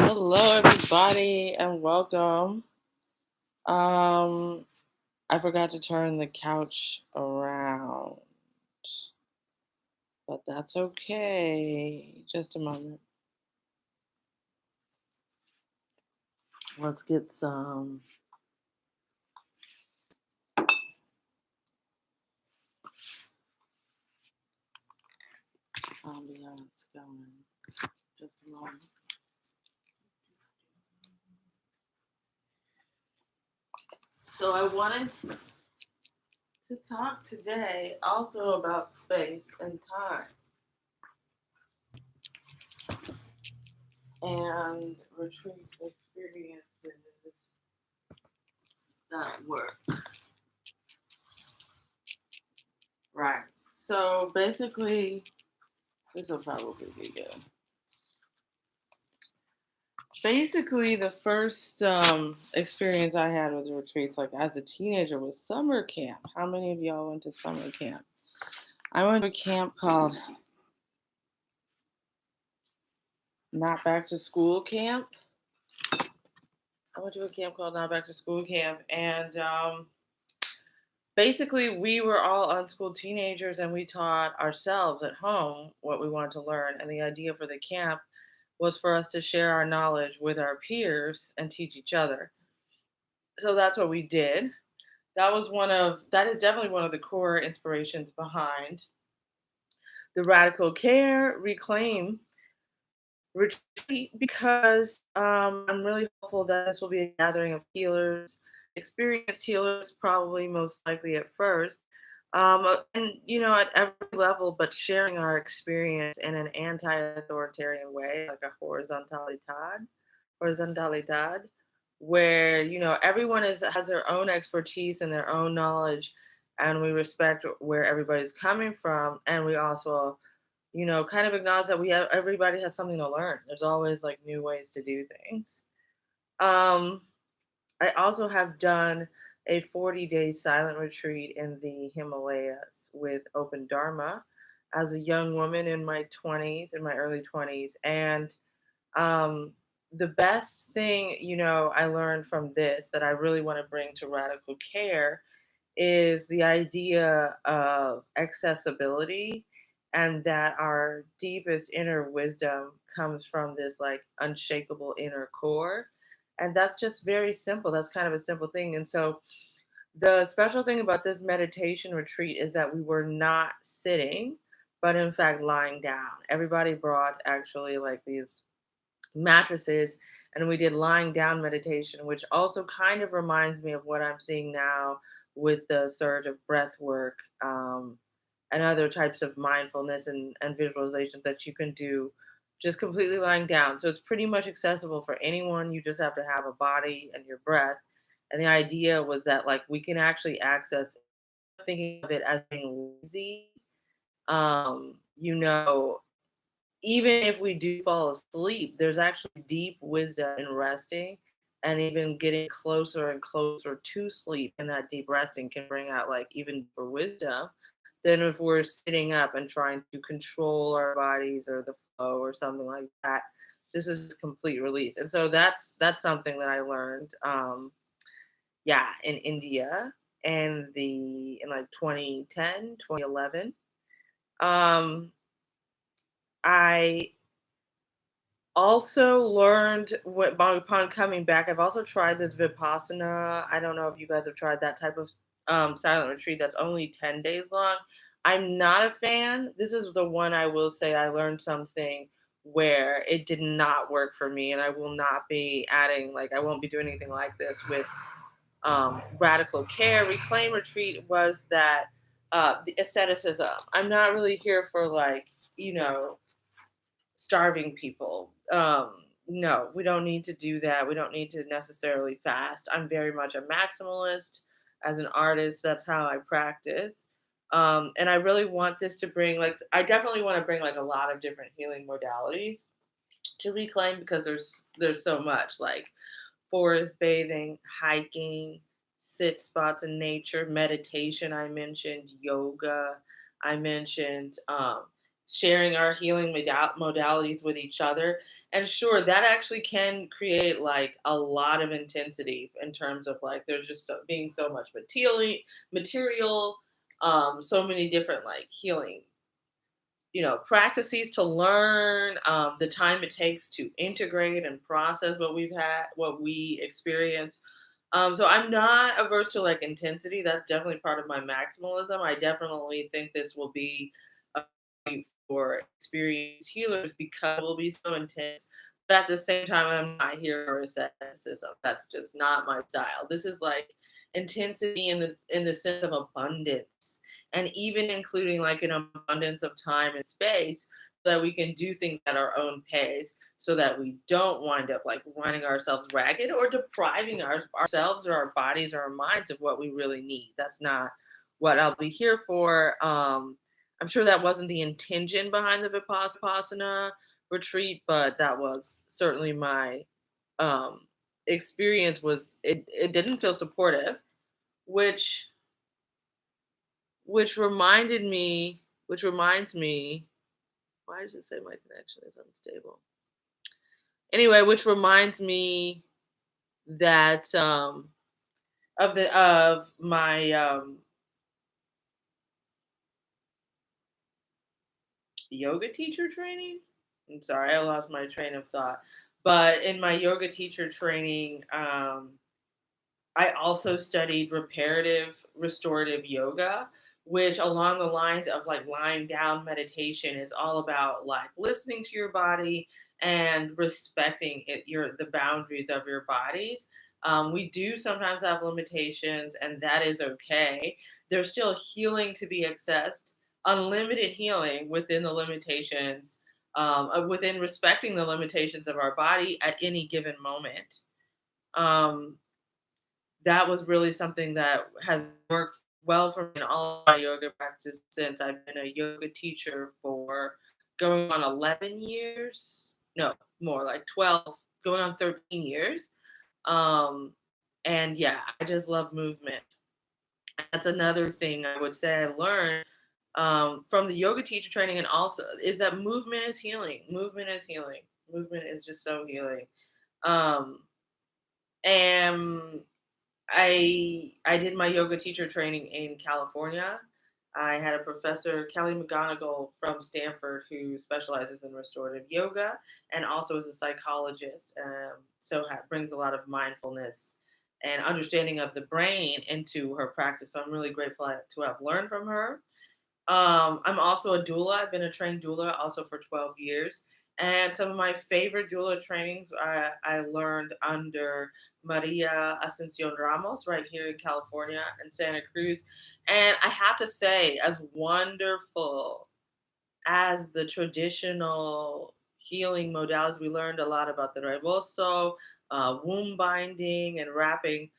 Hello, everybody, and welcome. Um, I forgot to turn the couch around, but that's okay. Just a moment. Let's get some ambiance going. Just a moment. So, I wanted to talk today also about space and time and retreat experiences that work. Right. So, basically, this will probably be good. Basically, the first experience I had with retreats, like as a teenager, was summer camp. How many of y'all went to summer camp? I went to a camp called Not Back to School Camp. I went to a camp called Not Back to School Camp, and basically, we were all unschooled teenagers, and we taught ourselves at home what we wanted to learn. And the idea for the camp was for us to share our knowledge with our peers and teach each other. So that's what we did. That is definitely one of the core inspirations behind the Radical Care Reclaim retreat, because I'm really hopeful that this will be a gathering of healers, experienced healers, probably most likely at first, and at every level, but sharing our experience in an anti-authoritarian way, like a horizontalidad, where everyone has their own expertise and their own knowledge, and we respect where everybody's coming from, and we also kind of acknowledge that everybody has something to learn. There's always like new ways to do things. um I also have done a 40-day silent retreat in the Himalayas with Open Dharma as a young woman in my 20s, in my early 20s. And um, the best thing, I learned from this that I really want to bring to Radical Care is the idea of accessibility, and that our deepest inner wisdom comes from this like unshakable inner core. And that's just very simple. That's kind of a simple thing. And so the special thing about this meditation retreat is that we were not sitting, but in fact lying down. Everybody brought actually like these mattresses, and we did lying down meditation, which also kind of reminds me of what I'm seeing now with the surge of breath work, and other types of mindfulness and visualizations that you can do just completely lying down. So it's pretty much accessible for anyone. You just have to have a body and your breath. And the idea was that like we can actually access, thinking of it as being lazy, you know, even if we do fall asleep, there's actually deep wisdom in resting, and even getting closer and closer to sleep. And that deep resting can bring out like even deeper wisdom than if we're sitting up and trying to control our bodies or the flow or something like that. This is just complete release. And so that's something that I learned, yeah, in India, and the in like 2010, 2011. Um, I also learned upon coming back. I've also tried this Vipassana. I don't know if you guys have tried that type of silent retreat that's only 10 days long. I'm not a fan. This is the one I will say I learned something where it did not work for me, and I will not be adding, like, I won't be doing anything like this with Radical Care. Reclaim Retreat was that the asceticism. I'm not really here for, like, you know, starving people. No, we don't need to do that. We don't need to necessarily fast. I'm very much a maximalist as an artist. That's how I practice. And I really want this to bring, like, I definitely want to bring like a lot of different healing modalities to reclaim, because there's so much, like forest bathing, hiking, sit spots in nature, meditation. I mentioned yoga. I mentioned sharing our healing modalities with each other. And sure, that actually can create like a lot of intensity in terms of like there's just being so much material, so many different like healing, practices to learn, the time it takes to integrate and process what we experience. So I'm not averse to like intensity. That's definitely part of my maximalism. I definitely think this will be a for experienced healers because it will be so intense. But at the same time, I'm not here for asceticism. That's just not my style. This is like intensity in the sense of abundance, and even including like an abundance of time and space so that we can do things at our own pace so that we don't wind up like running ourselves ragged or depriving ourselves or our bodies or our minds of what we really need. That's not what I'll be here for. I'm sure that wasn't the intention behind the Vipassana retreat, but that was certainly my um, experience. It didn't feel supportive, which which reminded me, which reminds me, why does it say my connection is unstable? Anyway, which reminds me that of my yoga teacher training. I'm sorry, I lost my train of thought. But in my yoga teacher training, I also studied restorative yoga, which along the lines of like lying down meditation is all about like listening to your body and respecting the boundaries of your bodies. We do sometimes have limitations, and that is okay. There's still healing to be accessed, unlimited healing within the limitations, within respecting the limitations of our body at any given moment. Um, that was really something that has worked well for me in all of my yoga practices since I've been a yoga teacher for going on 11 years. No, more like 12, going on 13 years. Um, and yeah, I just love movement. That's another thing I would say I learned from the yoga teacher training, and also is that movement is healing. Movement is healing. Movement is just so healing. Um, and I did my yoga teacher training in California. I had a professor, Kelly McGonigal from Stanford, who specializes in restorative yoga and also is a psychologist. Brings a lot of mindfulness and understanding of the brain into her practice. So I'm really grateful to have learned from her. I'm also a doula. I've been a trained doula also for 12 years. And some of my favorite doula trainings I learned under Maria Ascension Ramos right here in California in Santa Cruz. And I have to say, as wonderful as the traditional healing modalities, we learned a lot about the rebozo, womb binding, and wrapping.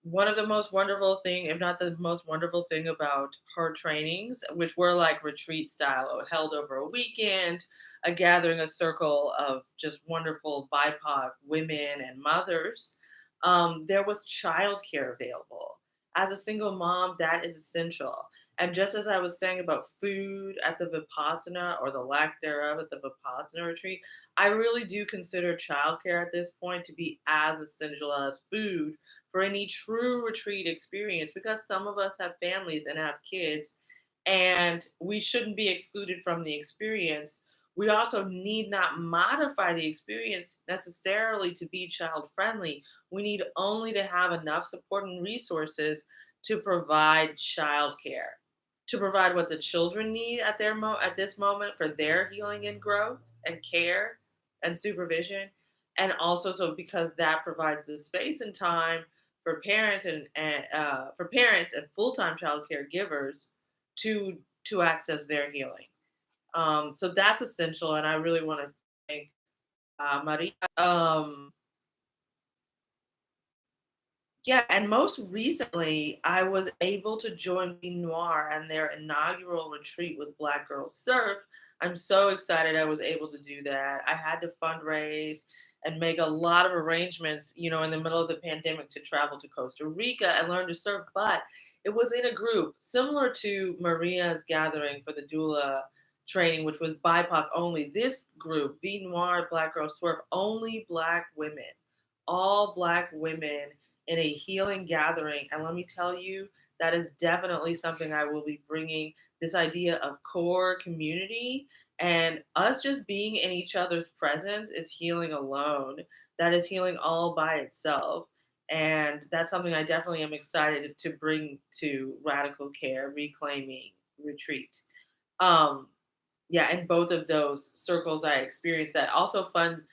One of the most wonderful thing, if not the most wonderful thing about her trainings, which were like retreat style, held over a weekend, a gathering, a circle of just wonderful BIPOC women and mothers, there was childcare available. As a single mom, that is essential. And just as I was saying about food at the Vipassana or the lack thereof at the Vipassana retreat, I really do consider childcare at this point to be as essential as food for any true retreat experience, because some of us have families and have kids, and we shouldn't be excluded from the experience. We also need not modify the experience necessarily to be child friendly. We need only to have enough support and resources to provide childcare, to provide what the children need at this moment for their healing and growth and care and supervision, and also so because that provides the space and time for parents and full-time child care givers to access their healing. So that's essential, and I really want to thank Maria. Yeah, and most recently, I was able to join Be Noir and their inaugural retreat with Black Girls Surf. I'm so excited I was able to do that. I had to fundraise and make a lot of arrangements, in the middle of the pandemic to travel to Costa Rica and learn to surf, but it was in a group similar to Maria's gathering for the doula training, which was BIPOC only. This group, V Noir Black Girls Swerve, only Black women, all Black women in a healing gathering. And let me tell you, that is definitely something I will be bringing, this idea of core community and us just being in each other's presence is healing alone. That is healing all by itself. And that's something I definitely am excited to bring to Radical Care Reclaiming Retreat. Um, yeah, in both of those circles I experienced that. Also fun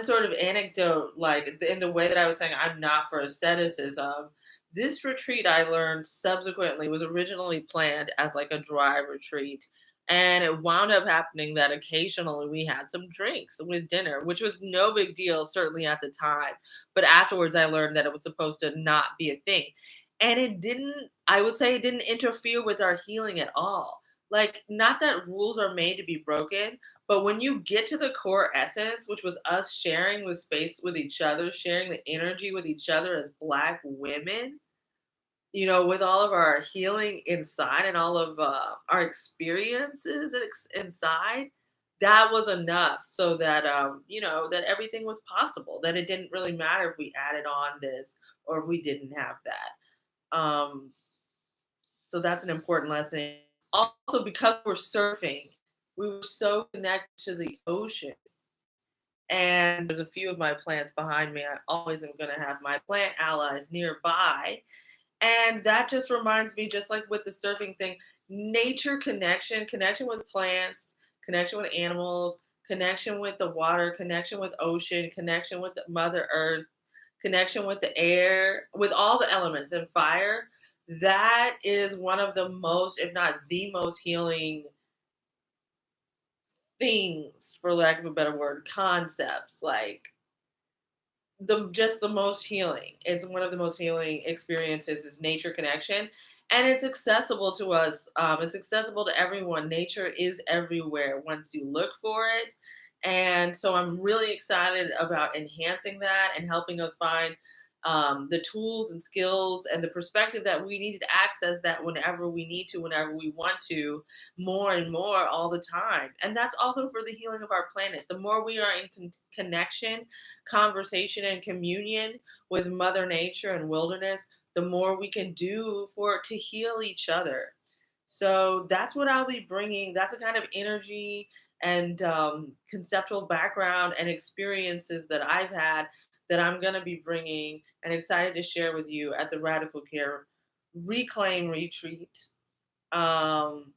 sort of anecdote, like in the way that I was saying I'm not for asceticism. This retreat I learned subsequently was originally planned as like a dry retreat. And it wound up happening that occasionally we had some drinks with dinner, which was no big deal, certainly at the time. But afterwards, I learned that it was supposed to not be a thing. And it didn't, I would say, it didn't interfere with our healing at all. Like, not that rules are made to be broken, but when you get to the core essence, which was us sharing the space with each other, sharing the energy with each other as Black women, with all of our healing inside and all of our experiences inside, that was enough so that, that everything was possible, that it didn't really matter if we added on this or if we didn't have that. So that's an important lesson. Also, because we're surfing, we were so connected to the ocean. And there's a few of my plants behind me. I always am going to have my plant allies nearby. And that just reminds me, just like with the surfing thing, nature connection with plants, connection with animals, connection with the water, connection with ocean, connection with the Mother Earth, connection with the air, with all the elements and fire. That is one of the most, if not the most healing things, for lack of a better word, concepts. Like, the most healing. It's one of the most healing experiences is nature connection, and it's accessible to us. It's accessible to everyone. Nature is everywhere once you look for it, and so I'm really excited about enhancing that and helping us find the tools and skills and the perspective that we need to access that whenever we need to, whenever we want to, more and more all the time. And that's also for the healing of our planet. The more we are in connection, conversation, and communion with Mother Nature and wilderness, the more we can do for to heal each other. So that's what I'll be bringing. That's the kind of energy and conceptual background and experiences that I've had that I'm going to be bringing and excited to share with you at the Radical Care Reclaim Retreat. Um,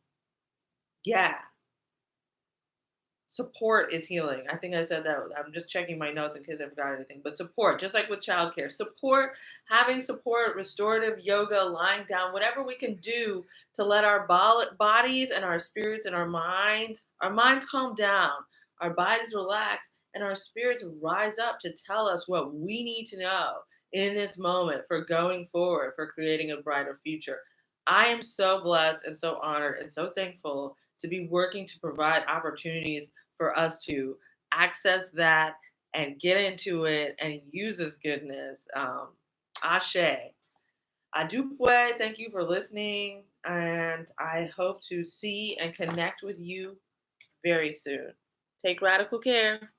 yeah, support is healing. I think I said that. I'm just checking my notes in case I forgot anything. But support, just like with childcare, support, having support, restorative yoga, lying down, whatever we can do to let our bodies and our spirits and our minds calm down, our bodies relax, and our spirits rise up to tell us what we need to know in this moment for going forward, for creating a brighter future. I am so blessed and so honored and so thankful to be working to provide opportunities for us to access that and get into it and use this goodness. Ashe. Adupwe, thank you for listening, and I hope to see and connect with you very soon. Take radical care.